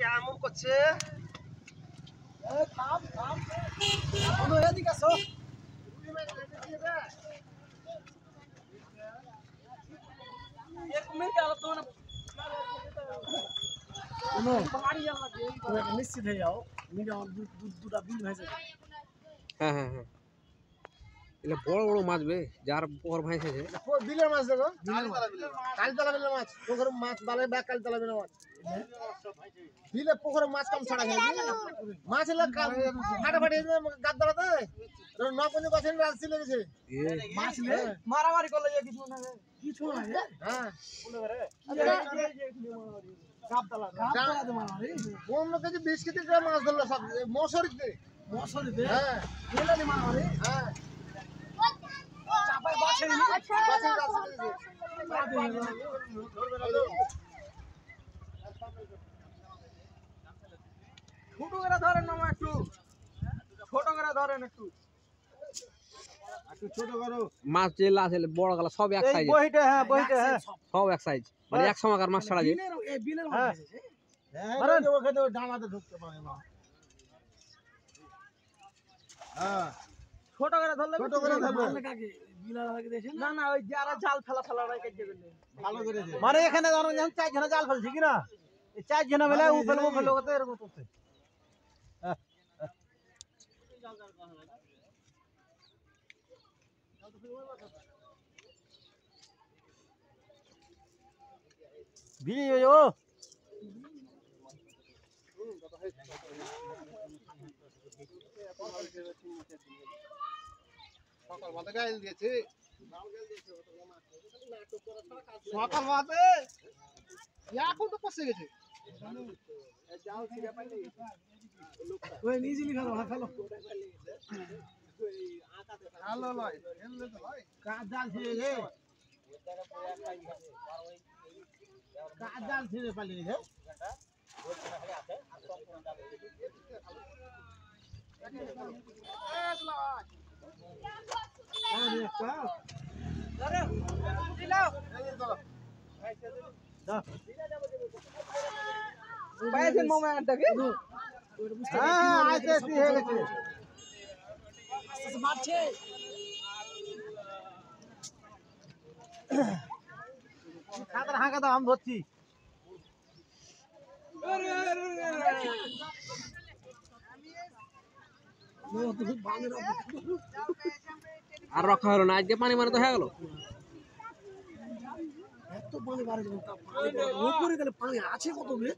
কেমন করছে থাম থাম কোনো এদিকে আসো एक मिनट आला तो ना কোনো বাড়ি যাওয়া লাগে তুমি নিশ্চিত হয়ে যাও মিনিমাম দুটা বিল হয়ে যাবে হ্যাঁ হ্যাঁ হ্যাঁ এগুলো বড় বড় মাছ বে যার পোহর ভাইছে বিলের মাছ দেখো কালতলা বিলের মাছ পোখর মাছ বালে বা কালতলা বিলের মাছ বিলে পোখর মাছ কম ছাড়া যায় মাছ হলো ফাটাফাটি গাদলাতে নকনি বছর রাত ছিল গেছে মাছ লে মারামারি করলে যে কিছু না হ্যাঁ গাদলাতে মারামারি কোন কেজি 20 কেজি মাছ ধরলো সব মশারিতে হ্যাঁ বলে মারামারি হ্যাঁ চাপাই বাছে নি বাছে ছোট করে ধরেন না একটু ছোট করে ধরেন একটু ছোট করো মাছ জেলা আছে বড় গলা সব এক সাইজ বহিটা হ্যাঁ বহিটা হ্যাঁ সব এক সাইজ মানে এক সমাকার মাছ ছাড়া যায় এই বিলের মাছ হ্যাঁ ধরেন ওখানে ডাঙাতে ঢুকতে পারে না হ্যাঁ ছোট করে ধরলে কাকে বিলা লাগে দেখেন না না ওই যারা জাল ফেলা রাই কেটে গেলে ভালো করে দে মানে এখানে ধরুন যখন চার জন জাল ফেলছি কি না এই চার জন মিলে ও ফেলবো কত এরকম করতে বিলি ও সকাল মাথা গাইল দিয়েছে সকাল মাথা এখন তো পচে গেছে জাল ছিড়ে পাইলে ওই নিজে লিখালো হাখালো হ্যালো লয় এলে তো লয় কাজ জাল ছিড়ে রে কাজ জাল ছিড়ে পাইলে রে পাইছেন মোমেন্টটা কি হ্যাঁ আইতে হয়ে গেছে আস্তে মারছে খাতার হাঁকা দাও আমি ধরছি আর রক্ষা হলো না আজকে পানি মারা তো হয়ে গেল এত পানি বাড়ে যখন উপরে গেলে পানি আছে কত বে